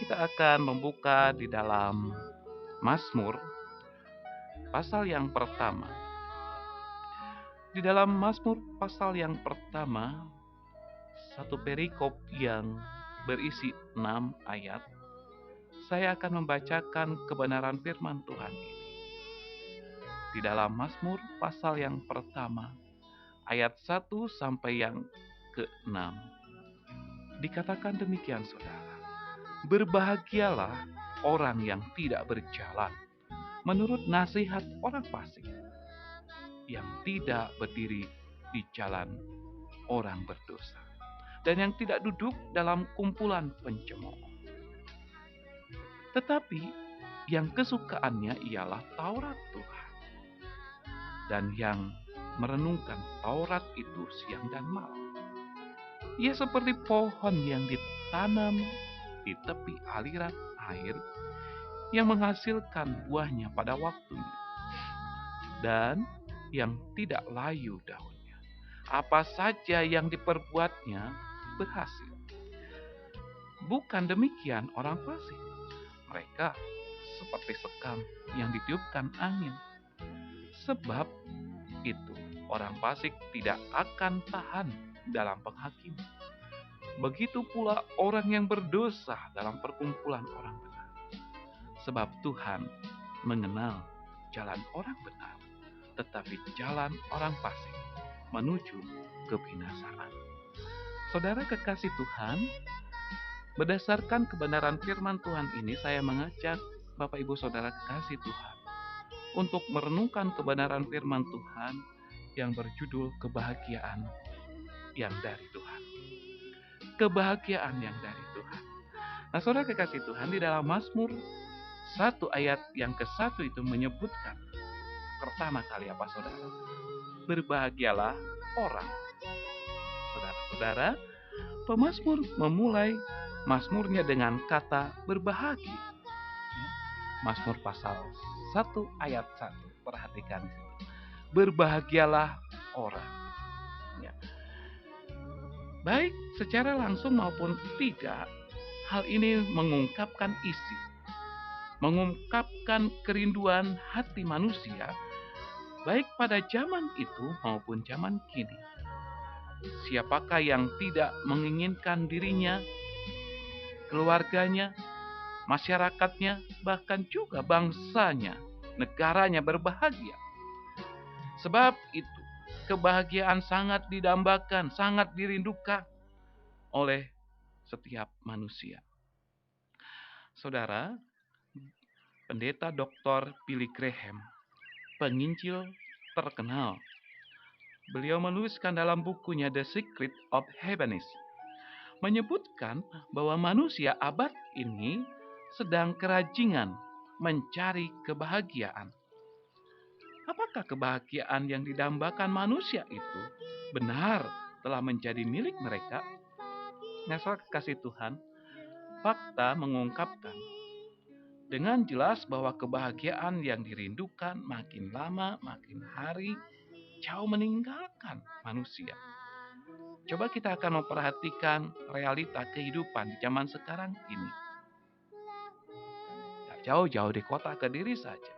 kita akan membuka di dalam Mazmur pasal yang pertama. Di dalam Mazmur pasal yang pertama, satu perikop yang berisi 6 ayat, saya akan membacakan kebenaran firman Tuhan ini. Di dalam Mazmur pasal yang pertama, ayat 1 sampai yang ke-6. Dikatakan demikian, saudara. Berbahagialah orang yang tidak berjalan menurut nasihat orang fasik, yang tidak berdiri di jalan orang berdosa, dan yang tidak duduk dalam kumpulan pencemooh. Tetapi yang kesukaannya ialah Taurat Tuhan, dan yang merenungkan Taurat itu siang dan malam. Ia seperti pohon yang ditanam di tepi aliran air, yang menghasilkan buahnya pada waktunya, dan yang tidak layu daunnya. Apa saja yang diperbuatnya berhasil. Bukan demikian orang fasik. Mereka seperti sekam yang ditiupkan angin. Sebab itu orang fasik tidak akan tahan dalam penghakiman. Begitu pula orang yang berdosa dalam perkumpulan orang benar. Sebab Tuhan mengenal jalan orang benar, tetapi jalan orang fasik menuju kebinasaan. Saudara kekasih Tuhan, berdasarkan kebenaran firman Tuhan ini, saya mengajak Bapak Ibu Saudara kekasih Tuhan untuk merenungkan kebenaran firman Tuhan yang berjudul kebahagiaan yang dari Tuhan. Kebahagiaan yang dari Tuhan. Nah, saudara kekasih Tuhan, di dalam Mazmur 1 ayat yang ke-1 itu menyebutkan pertama kali apa, saudara? Berbahagialah orang. Saudara-saudara, pemazmur memulai mazmurnya dengan kata berbahagia. Mazmur pasal 1 ayat 1. Perhatikan di situ. Berbahagialah orang. Ya. Baik secara langsung maupun tidak, hal ini mengungkapkan isi, mengungkapkan kerinduan hati manusia, baik pada zaman itu maupun zaman kini. Siapakah yang tidak menginginkan dirinya, keluarganya, masyarakatnya, bahkan juga bangsanya, negaranya berbahagia? Sebab itu, kebahagiaan sangat didambakan, sangat dirindukan oleh setiap manusia. Saudara, Pendeta Dr. Billy Graham, penginjil terkenal, beliau menuliskan dalam bukunya The Secret of Happiness, menyebutkan bahwa manusia abad ini sedang kerajingan mencari kebahagiaan. Apakah kebahagiaan yang didambakan manusia itu benar telah menjadi milik mereka? Nah, saudara kasih Tuhan, fakta mengungkapkan dengan jelas bahwa kebahagiaan yang dirindukan makin lama, makin hari, jauh meninggalkan manusia. Coba kita akan memperhatikan realita kehidupan di zaman sekarang ini. Ya, jauh-jauh di kota Kediri saja,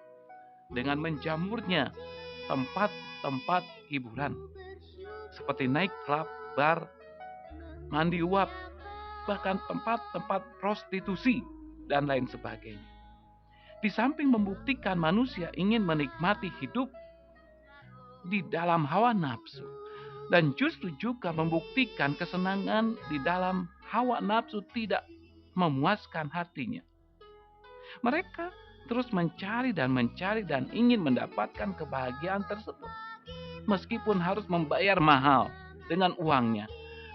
dengan menjamurnya tempat-tempat hiburan seperti night club, bar, mandi uap, bahkan tempat-tempat prostitusi dan lain sebagainya. Di samping membuktikan manusia ingin menikmati hidup di dalam hawa nafsu, dan justru juga membuktikan kesenangan di dalam hawa nafsu tidak memuaskan hatinya. Mereka terus mencari dan ingin mendapatkan kebahagiaan tersebut, meskipun harus membayar mahal dengan uangnya.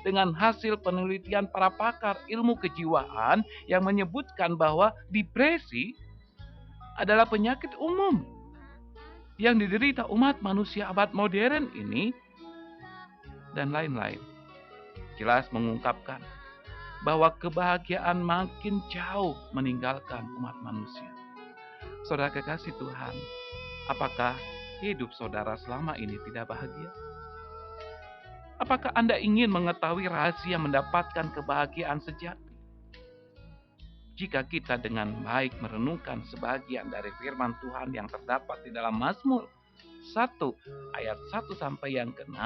Dengan hasil penelitian para pakar ilmu kejiwaan yang menyebutkan bahwa depresi adalah penyakit umum yang diderita umat manusia abad modern ini, dan lain-lain. Jelas mengungkapkan bahwa kebahagiaan makin jauh meninggalkan umat manusia. Saudara kekasih Tuhan, apakah hidup saudara selama ini tidak bahagia? Apakah Anda ingin mengetahui rahasia mendapatkan kebahagiaan sejati? jika kita dengan baik merenungkan sebagian dari firman Tuhan yang terdapat di dalam Mazmur 1 ayat 1 sampai yang ke-6,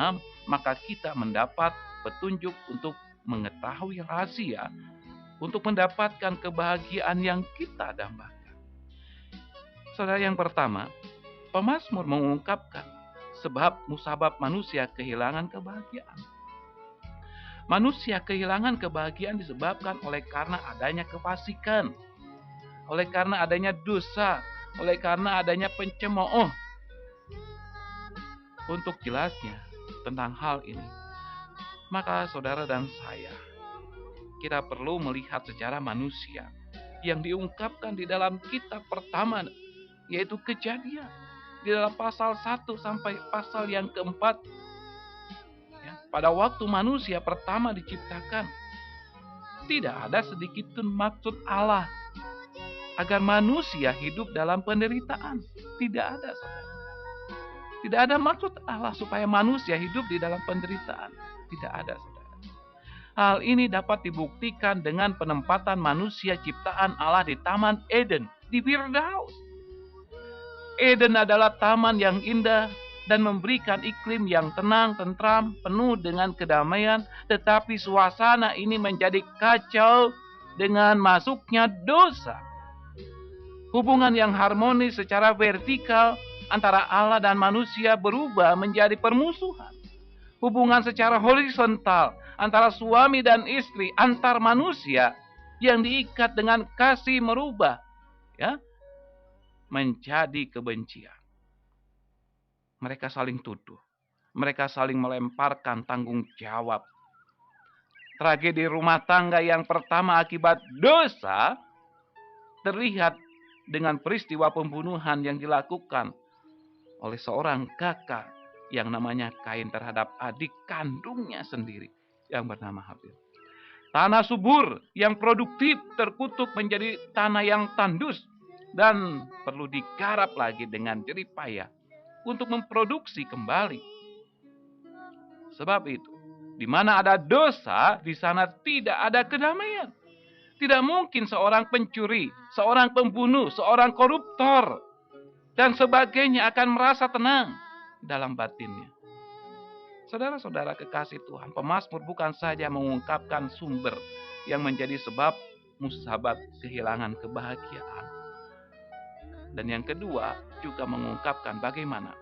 maka kita mendapat petunjuk untuk mengetahui rahasia untuk mendapatkan kebahagiaan yang kita dambakan. Saudara, yang pertama, pemazmur mengungkapkan sebab musabab manusia kehilangan kebahagiaan. Manusia kehilangan kebahagiaan disebabkan oleh karena adanya kefasikan, oleh karena adanya dosa, oleh karena adanya pencemooh. Untuk jelasnya tentang hal ini, maka saudara dan saya, kita perlu melihat sejarah manusia yang diungkapkan di dalam kitab pertama, yaitu Kejadian. Di dalam pasal 1 sampai pasal yang keempat, ya, pada waktu manusia pertama diciptakan, tidak ada sedikit pun maksud Allah agar manusia hidup dalam penderitaan. Tidak ada, saudara. Tidak ada maksud Allah supaya manusia hidup di dalam penderitaan. Tidak ada, saudara. Hal ini dapat dibuktikan dengan penempatan manusia ciptaan Allah di Taman Eden, di Firdaus. Eden adalah taman yang indah dan memberikan iklim yang tenang, tentram, penuh dengan kedamaian. Tetapi suasana ini menjadi kacau dengan masuknya dosa. Hubungan yang harmonis secara vertikal antara Allah dan manusia berubah menjadi permusuhan. Hubungan secara horizontal antara suami dan istri, antar manusia yang diikat dengan kasih merubah, ya, menjadi kebencian. Mereka saling tuduh, mereka saling melemparkan tanggung jawab. Tragedi rumah tangga yang pertama akibat dosa terlihat dengan peristiwa pembunuhan yang dilakukan oleh seorang kakak yang namanya Kain terhadap adik kandungnya sendiri yang bernama Habil. Tanah subur yang produktif terkutuk menjadi tanah yang tandus dan perlu digarap lagi dengan jerih payah untuk memproduksi kembali. Sebab itu, di mana ada dosa, di sana tidak ada kedamaian. Tidak mungkin seorang pencuri, seorang pembunuh, seorang koruptor dan sebagainya akan merasa tenang dalam batinnya. Saudara-saudara kekasih Tuhan, pemazmur bukan saja mengungkapkan sumber yang menjadi sebab musabab kehilangan kebahagiaan. Dan yang kedua, juga mengungkapkan bagaimana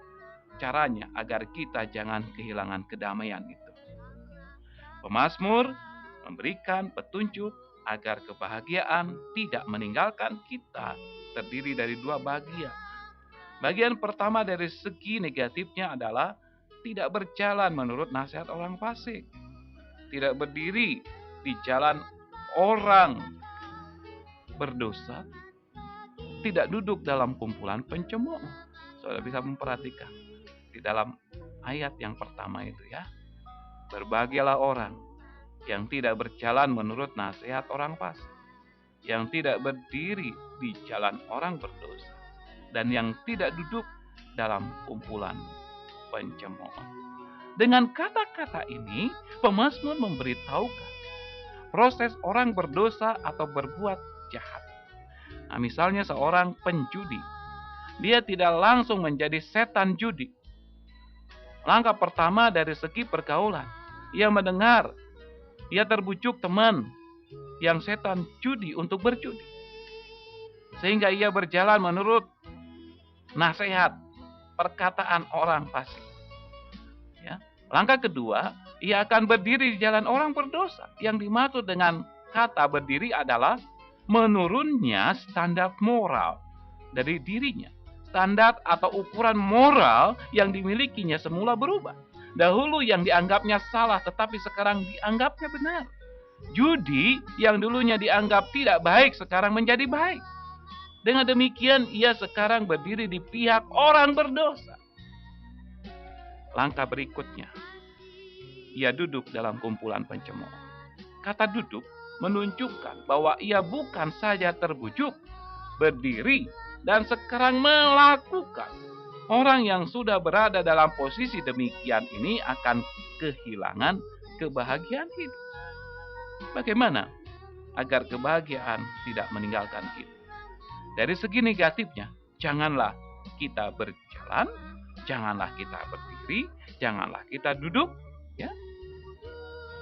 caranya agar kita jangan kehilangan kedamaian itu. Pemazmur memberikan petunjuk agar kebahagiaan tidak meninggalkan kita, terdiri dari dua bagian. Bagian pertama dari segi negatifnya adalah tidak berjalan menurut nasihat orang fasik. Tidak berdiri di jalan orang berdosa. Tidak duduk dalam kumpulan pencemooh. Saudara bisa memperhatikan di dalam ayat yang pertama itu, ya. Berbahagialah orang yang tidak berjalan menurut nasihat orang fasik, yang tidak berdiri di jalan orang berdosa, dan yang tidak duduk dalam kumpulan pencemooh. Dengan kata-kata ini, pemazmur memberitahukan proses orang berdosa atau berbuat jahat. Nah, misalnya seorang penjudi, dia tidak langsung menjadi setan judi. Langkah pertama dari segi pergaulan, ia mendengar, ia terbujuk teman yang setan judi untuk berjudi, sehingga ia berjalan menurut nasihat, perkataan orang fasik. Ya. Langkah kedua, ia akan berdiri di jalan orang berdosa. Yang dimaksud dengan kata berdiri adalah menurunnya standar moral dari dirinya. Standar atau ukuran moral yang dimilikinya semula berubah. Dahulu yang dianggapnya salah, tetapi sekarang dianggapnya benar. Judi yang dulunya dianggap tidak baik, sekarang menjadi baik. Dengan demikian, ia sekarang berdiri di pihak orang berdosa. Langkah berikutnya, ia duduk dalam kumpulan pencemooh. Kata duduk menunjukkan bahwa ia bukan saja terbujuk, berdiri, dan sekarang melakukan. Orang yang sudah berada dalam posisi demikian ini akan kehilangan kebahagiaan hidup. Bagaimana agar kebahagiaan tidak meninggalkan kita. Dari segi negatifnya, janganlah kita berjalan, janganlah kita berdiri, janganlah kita duduk, ya.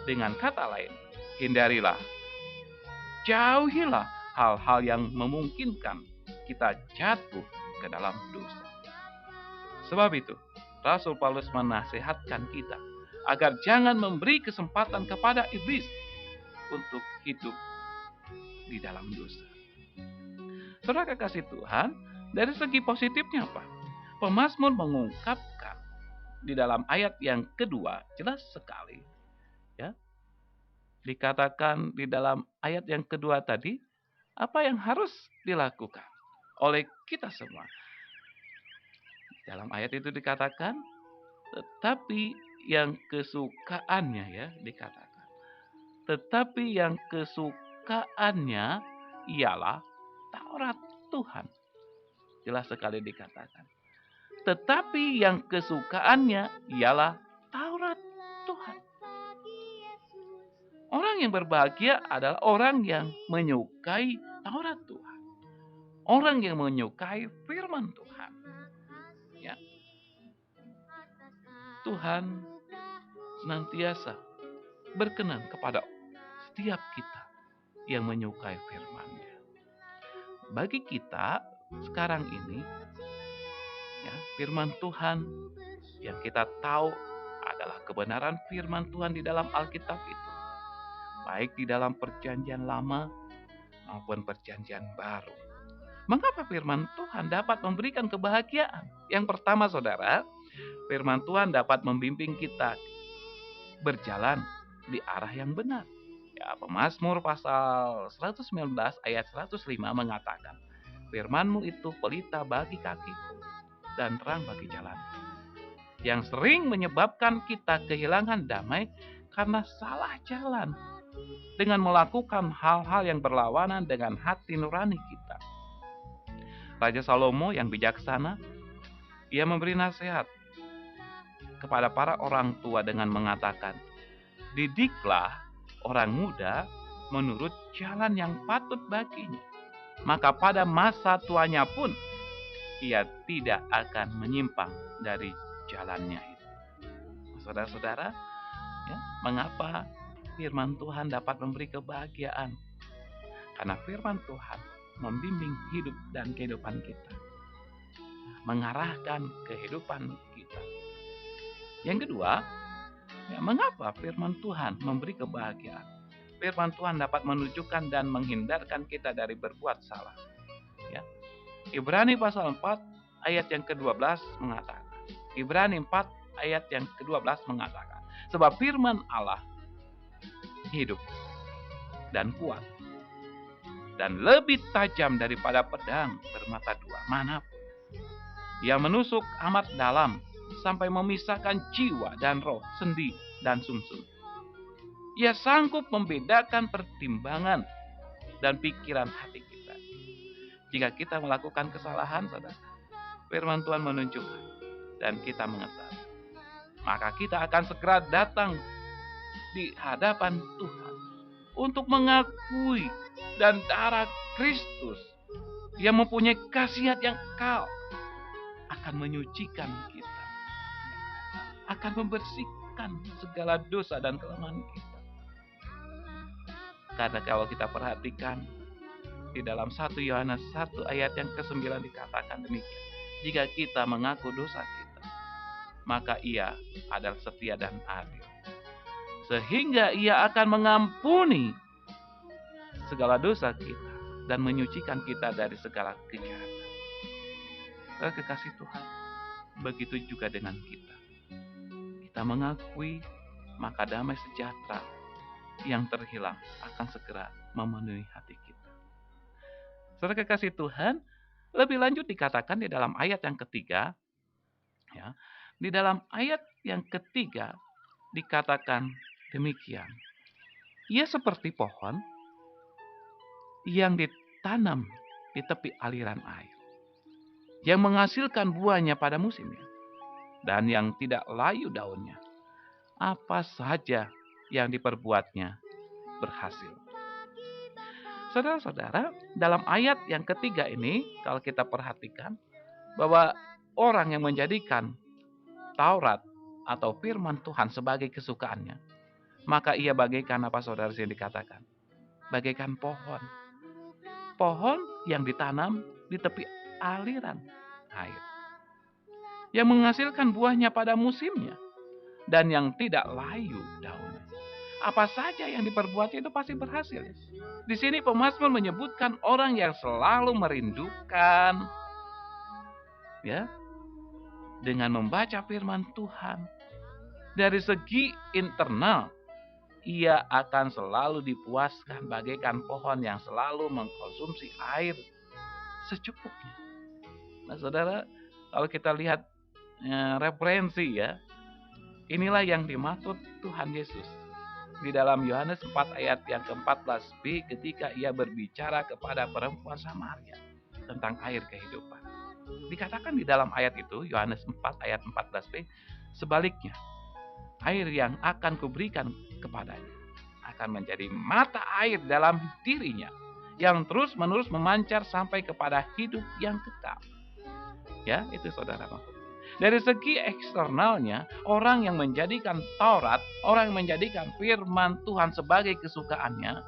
Dengan kata lain, hindarilah, jauhilah hal-hal yang memungkinkan kita jatuh ke dalam dosa. Sebab itu, Rasul Paulus menasihatkan kita agar jangan memberi kesempatan kepada iblis untuk hidup di dalam dosa. Saudara kekasih Tuhan, dari segi positifnya apa? Pemazmur mengungkapkan di dalam ayat yang kedua jelas sekali, ya. Dikatakan di dalam ayat yang kedua tadi, apa yang harus dilakukan oleh kita semua. Dalam ayat itu dikatakan, tetapi yang kesukaannya, ya, dikatakan. Tetapi yang kesukaannya ialah Taurat Tuhan. Jelas sekali dikatakan. Tetapi yang kesukaannya ialah Taurat Tuhan. Orang yang berbahagia adalah orang yang menyukai Taurat Tuhan. Orang yang menyukai firman Tuhan. Ya. Tuhan senantiasa berkenan kepada setiap kita yang menyukai firman-Nya. Bagi kita sekarang ini, ya, firman Tuhan yang kita tahu adalah kebenaran firman Tuhan di dalam Alkitab itu, baik di dalam perjanjian lama maupun perjanjian baru. Mengapa firman Tuhan dapat memberikan kebahagiaan? Yang pertama, saudara, firman Tuhan dapat membimbing kita berjalan di arah yang benar. Ya, Pemazmur pasal 119 ayat 105 mengatakan, firman-Mu itu pelita bagi kakiku dan terang bagi jalan. Yang sering menyebabkan kita kehilangan damai karena salah jalan dengan melakukan hal-hal yang berlawanan dengan hati nurani kita. Raja Salomo yang bijaksana, ia memberi nasihat kepada para orang tua dengan mengatakan, didiklah orang muda menurut jalan yang patut baginya, maka pada masa tuanya pun ia tidak akan menyimpang dari jalannya itu. Saudara-saudara, ya, mengapa firman Tuhan dapat memberi kebahagiaan? Karena firman Tuhan membimbing hidup dan kehidupan kita, mengarahkan kehidupan kita. Yang kedua, ya, mengapa firman Tuhan memberi kebahagiaan? Firman Tuhan dapat menunjukkan dan menghindarkan kita dari berbuat salah. Ya. Ibrani pasal 4 ayat yang ke-12 mengatakan. Ibrani 4 ayat yang ke-12 mengatakan. Sebab firman Allah hidup dan kuat dan lebih tajam daripada pedang bermata dua manapun. Ia menusuk amat dalam sampai memisahkan jiwa dan roh, sendi dan sumsum. Ia sanggup membedakan pertimbangan dan pikiran hati kita. Jika kita melakukan kesalahan, saudara, firman Tuhan menunjukkan dan kita mengetahui, maka kita akan segera datang di hadapan Tuhan untuk mengakui dan darah Kristus yang mempunyai khasiat yang kekal akan menyucikan kita, akan membersihkan segala dosa dan kelemahan kita. Karena kalau kita perhatikan di dalam 1 Yohanes 1 ayat yang ke-9 dikatakan demikian. Jika kita mengaku dosa kita, maka Ia adalah setia dan adil, sehingga Ia akan mengampuni segala dosa kita dan menyucikan kita dari segala kejahatan. Kekasih Tuhan, begitu juga dengan kita. Kita mengakui, maka damai sejahtera yang terhilang akan segera memenuhi hati kita. Saudara kekasih Tuhan, lebih lanjut dikatakan di dalam ayat yang ketiga, ya, di dalam ayat yang ketiga dikatakan demikian. Ia seperti pohon yang ditanam di tepi aliran air, yang menghasilkan buahnya pada musimnya, dan yang tidak layu daunnya. Apa saja yang diperbuatnya berhasil. Saudara-saudara, dalam ayat yang ketiga ini, kalau kita perhatikan, bahwa orang yang menjadikan Taurat atau firman Tuhan sebagai kesukaannya, maka ia bagaikan apa saudara yang dikatakan? Bagaikan pohon. Pohon yang ditanam di tepi aliran air. Yang menghasilkan buahnya pada musimnya. Dan yang tidak layu daunnya. Apa saja yang diperbuatnya itu pasti berhasil. Di sini pemazmur menyebutkan orang yang selalu merindukan, ya, dengan membaca firman Tuhan. Dari segi internal, ia akan selalu dipuaskan bagaikan pohon yang selalu mengkonsumsi air secukupnya. Nah, saudara, kalau kita lihat referensi, ya, inilah yang dimaksud Tuhan Yesus di dalam Yohanes 4 ayat yang ke-14b ketika ia berbicara kepada perempuan Samaria tentang air kehidupan. Dikatakan di dalam ayat itu, Yohanes 4 ayat 14b, sebaliknya, air yang akan kuberikan kepadanya akan menjadi mata air dalam dirinya yang terus-menerus memancar sampai kepada hidup yang kekal. Ya, itu saudara. Dari segi eksternalnya, orang yang menjadikan Taurat, orang yang menjadikan firman Tuhan sebagai kesukaannya,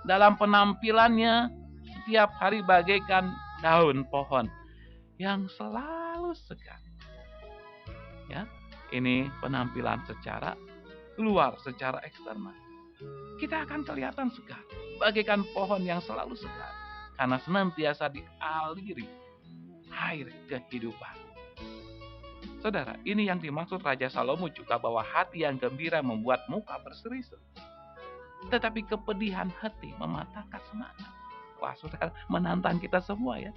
dalam penampilannya setiap hari bagaikan daun pohon yang selalu segar. Ya, ini penampilan secara luar, secara eksternal. Kita akan kelihatan segar, bagaikan pohon yang selalu segar, karena senantiasa dialiri air kehidupan. Saudara, ini yang dimaksud Raja Salomo juga, bahwa hati yang gembira membuat muka berseri-seri. Tetapi kepedihan hati mematahkan semangat. Wah, saudara, menantang kita semua, ya.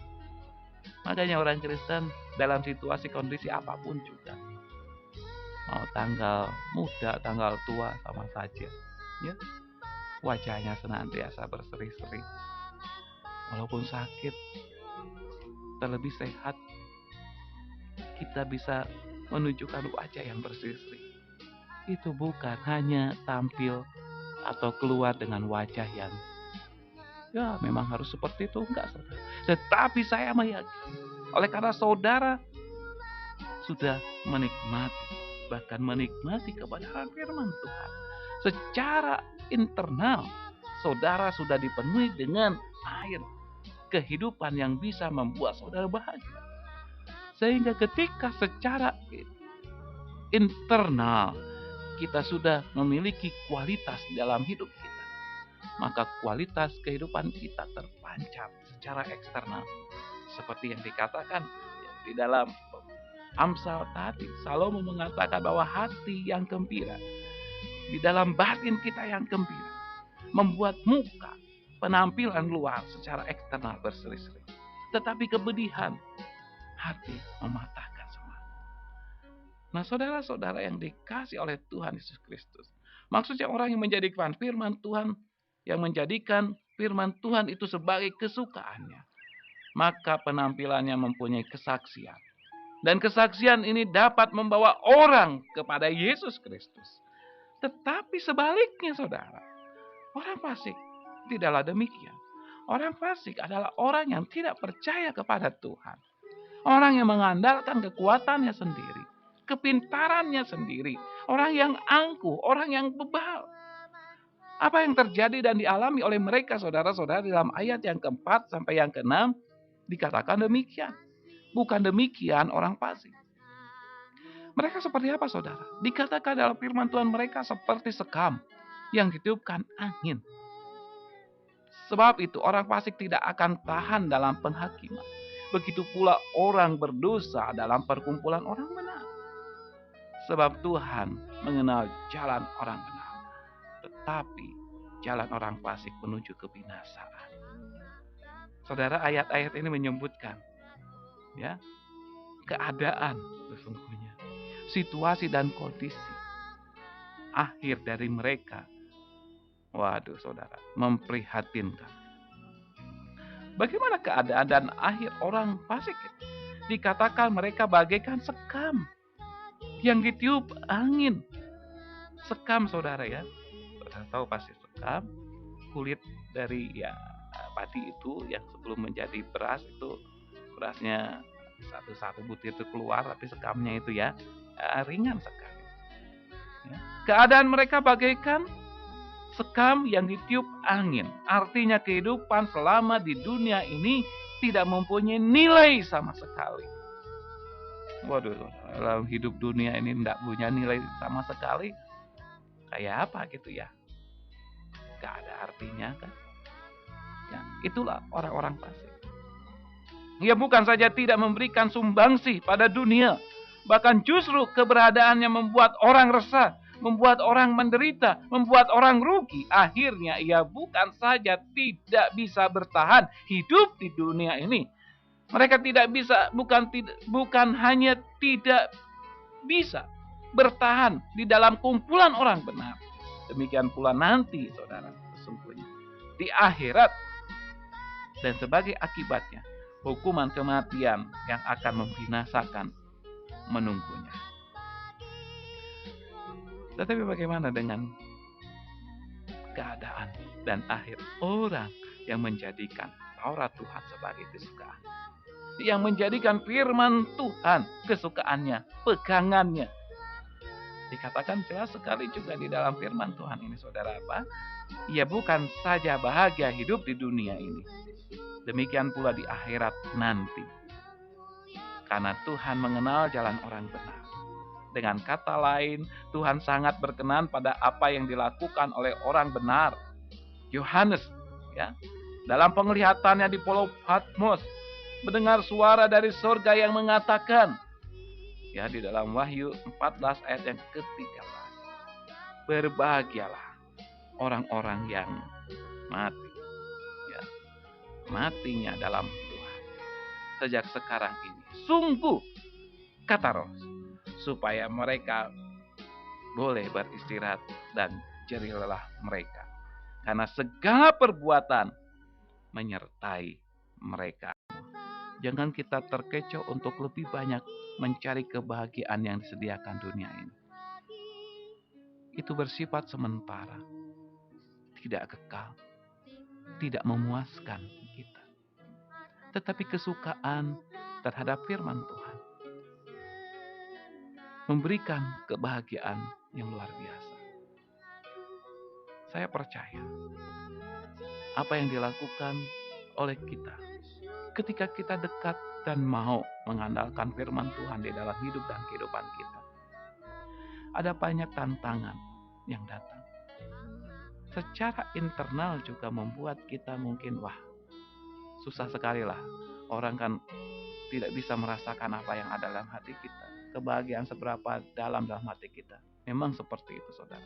Makanya orang Kristen dalam situasi kondisi apapun juga, mau tanggal muda, tanggal tua, sama saja, ya. Wajahnya senantiasa berseri-seri. Walaupun sakit, terlebih sehat, kita bisa menunjukkan wajah yang berseri-seri. Itu bukan hanya tampil atau keluar dengan wajah yang, ya, memang harus seperti itu, enggak, saudara. Tetapi saya meyakini, oleh karena saudara sudah menikmati, bahkan menikmati kebenaran firman Tuhan, secara internal saudara sudah dipenuhi dengan air kehidupan yang bisa membuat saudara bahagia. Sehingga ketika secara internal kita sudah memiliki kualitas dalam hidup kita, maka kualitas kehidupan kita terpancar secara eksternal. Seperti yang dikatakan di dalam Amsal tadi, Salomo mengatakan bahwa hati yang gembira, di dalam batin kita yang gembira, membuat muka, penampilan luar secara eksternal berseri-seri. Tetapi kepedihan hati mematahkan semangat. Nah, saudara-saudara yang dikasih oleh Tuhan Yesus Kristus, maksudnya orang yang menjadikan firman Tuhan, yang menjadikan firman Tuhan itu sebagai kesukaannya, maka penampilannya mempunyai kesaksian. Dan kesaksian ini dapat membawa orang kepada Yesus Kristus. Tetapi sebaliknya, saudara, orang fasik tidaklah demikian. Orang fasik adalah orang yang tidak percaya kepada Tuhan. Orang yang mengandalkan kekuatannya sendiri, kepintarannya sendiri, orang yang angkuh, orang yang bebal. Apa yang terjadi dan dialami oleh mereka, saudara-saudara, dalam ayat yang ke-4 sampai yang ke-6 dikatakan demikian. Bukan demikian orang fasik. Mereka seperti apa, saudara? Dikatakan dalam firman Tuhan, mereka seperti sekam yang ditiupkan angin. Sebab itu orang fasik tidak akan tahan dalam penghakiman. Begitu pula orang berdosa dalam perkumpulan orang benar. Sebab Tuhan mengenal jalan orang benar, tetapi jalan orang fasik menuju kebinasaan. Saudara, ayat-ayat ini menyebutkan, ya, keadaan sesungguhnya, situasi dan kondisi akhir dari mereka. Waduh, saudara, memprihatinkan. Bagaimana keadaan dan akhir orang fasik? Dikatakan mereka bagaikan sekam yang ditiup angin. Sekam, saudara, ya. Saudara tahu pasti sekam, kulit dari, ya, padi itu yang sebelum menjadi beras itu, berasnya satu butir itu keluar, tapi sekamnya itu ya ringan sekali. Ya. Keadaan mereka bagaikan sekam yang ditiup angin. Artinya kehidupan selama di dunia ini tidak mempunyai nilai sama sekali. Waduh, dalam hidup dunia ini tidak punya nilai sama sekali. Kayak apa gitu ya? Gak ada artinya kan? Ya, itulah orang-orang fasik. Ia bukan saja tidak memberikan sumbangsih pada dunia, bahkan justru keberadaannya membuat orang resah, membuat orang menderita, membuat orang rugi. Akhirnya ia bukan saja tidak bisa bertahan hidup di dunia ini. Mereka tidak bisa, bukan hanya tidak bisa bertahan di dalam kumpulan orang benar. Demikian pula nanti, saudara, sesungguhnya di akhirat dan sebagai akibatnya hukuman kematian yang akan membinasakan menunggunya. Tetapi bagaimana dengan keadaan dan akhir orang yang menjadikan Taurat Tuhan sebagai kesukaan, yang menjadikan firman Tuhan kesukaannya, pegangannya? Dikatakan jelas sekali juga di dalam firman Tuhan ini, saudara, apa? Ia bukan saja bahagia hidup di dunia ini, demikian pula di akhirat nanti. Karena Tuhan mengenal jalan orang benar. Dengan kata lain, Tuhan sangat berkenan pada apa yang dilakukan oleh orang benar. Yohanes, ya, dalam penglihatannya di Pulau Patmos, mendengar suara dari surga yang mengatakan, ya, di dalam Wahyu 14 ayat yang ke-13, berbahagialah orang-orang yang mati, ya, matinya dalam Tuhan sejak sekarang ini. Sungguh, kata Roh, supaya mereka boleh beristirahat dan jerih lelah mereka, karena segala perbuatan menyertai mereka. Jangan kita terkecoh untuk lebih banyak mencari kebahagiaan yang disediakan dunia ini. Itu bersifat sementara, tidak kekal, tidak memuaskan kita. Tetapi kesukaan terhadap firman Tuhan memberikan kebahagiaan yang luar biasa. Saya percaya apa yang dilakukan oleh kita ketika kita dekat dan mau mengandalkan firman Tuhan di dalam hidup dan kehidupan kita. Ada banyak tantangan yang datang. Secara internal juga membuat kita mungkin, susah sekali lah. Orang kan tidak bisa merasakan apa yang ada dalam hati kita. Kebahagiaan seberapa dalam hati kita. Memang seperti itu, saudara.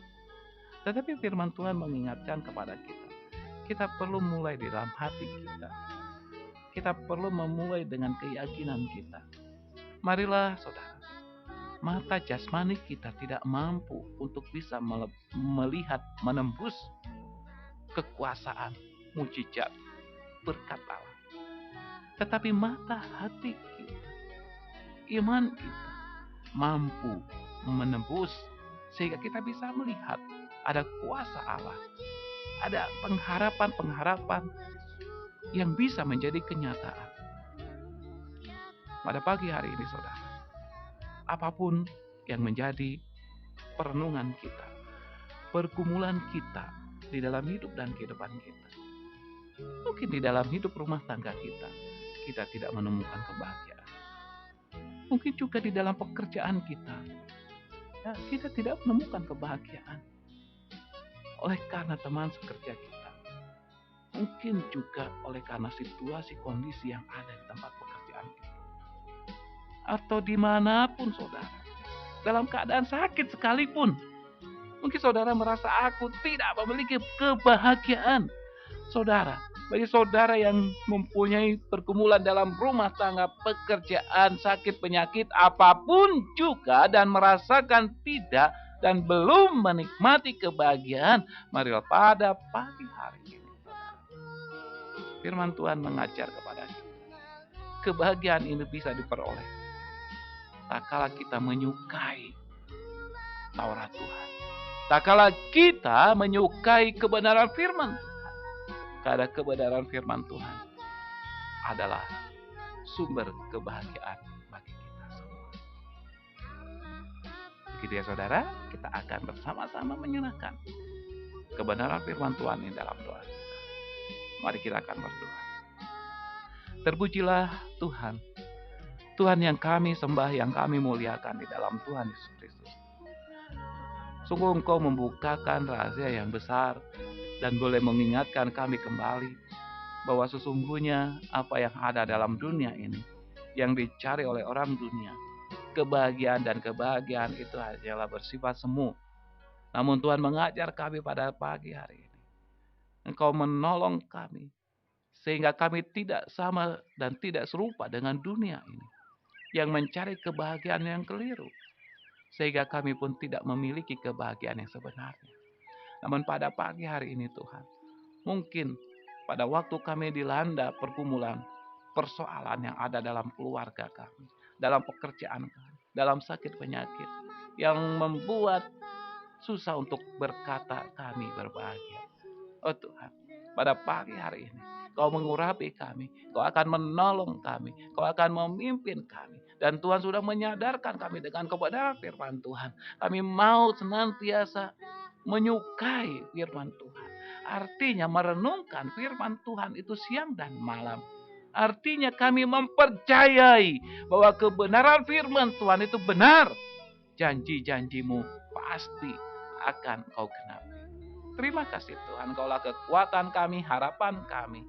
Tetapi firman Tuhan mengingatkan kepada kita. Kita perlu mulai di dalam hati kita. Kita perlu memulai dengan keyakinan kita. Marilah, saudara, mata jasmani kita tidak mampu untuk bisa melihat, menembus kekuasaan, mujizat, berkat Allah. Tetapi mata hati kita, iman kita, mampu menembus sehingga kita bisa melihat ada kuasa Allah, ada pengharapan-pengharapan yang bisa menjadi kenyataan. Pada pagi hari ini, saudara, apapun yang menjadi perenungan kita, pergumulan kita di dalam hidup dan kehidupan kita, mungkin di dalam hidup rumah tangga kita tidak menemukan kebahagiaan. Mungkin juga di dalam pekerjaan kita tidak menemukan kebahagiaan oleh karena teman sekerja kita. Mungkin juga oleh karena situasi kondisi yang ada di tempat pekerjaan kita. Atau dimanapun, saudara, dalam keadaan sakit sekalipun, mungkin saudara merasa aku tidak memiliki kebahagiaan. Saudara, bagi saudara yang mempunyai pergumulan dalam rumah tangga, pekerjaan, sakit, penyakit, apapun juga, dan merasakan tidak dan belum menikmati kebahagiaan, marilah pada pagi hari ini, firman Tuhan mengajar kepada kita. Kebahagiaan ini bisa diperoleh tak kala kita menyukai Taurat Tuhan. Tak kala kita menyukai kebenaran firman Tuhan. Karena kebenaran firman Tuhan adalah sumber kebahagiaan bagi kita semua. Begitu ya saudara, kita akan bersama-sama menyerahkan kebenaran firman Tuhan ini dalam doa kita. Mari kita akan berdoa. Terpujilah Tuhan, Tuhan yang kami sembah, yang kami muliakan di dalam Tuhan Yesus Kristus. Sungguh Engkau membukakan rahasia yang besar dan boleh mengingatkan kami kembali bahwa sesungguhnya apa yang ada dalam dunia ini, yang dicari oleh orang dunia, kebahagiaan dan kebahagiaan itu hanyalah bersifat semu. Namun Tuhan mengajar kami pada pagi hari ini. Engkau menolong kami sehingga kami tidak sama dan tidak serupa dengan dunia ini yang mencari kebahagiaan yang keliru, sehingga kami pun tidak memiliki kebahagiaan yang sebenarnya. Namun pada pagi hari ini Tuhan, mungkin pada waktu kami dilanda pergumulan, persoalan yang ada dalam keluarga kami, dalam pekerjaan kami, dalam sakit penyakit, yang membuat susah untuk berkata kami berbahagia. Oh Tuhan, pada pagi hari ini, Kau mengurapi kami, Kau akan menolong kami, Kau akan memimpin kami. Dan Tuhan sudah menyadarkan kami dengan kebenaran firman Tuhan. Kami mau senantiasa menyukai firman Tuhan. Artinya merenungkan firman Tuhan itu siang dan malam. Artinya kami mempercayai bahwa kebenaran firman Tuhan itu benar. Janji-janjimu pasti akan Kau genapi. Terima kasih Tuhan, Kaulah kekuatan kami, harapan kami.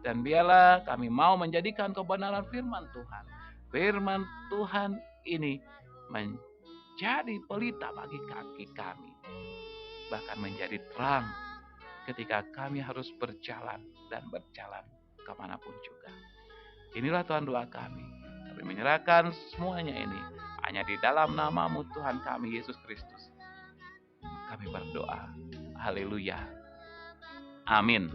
Dan biarlah kami mau menjadikan kebenaran firman Tuhan. Firman Tuhan ini menjadi pelita bagi kaki kami. Bahkan menjadi terang ketika kami harus berjalan dan berjalan kemanapun juga. Inilah Tuhan doa kami. Kami menyerahkan semuanya ini hanya di dalam nama-Mu Tuhan kami Yesus Kristus. Kami berdoa. Haleluya. Amin.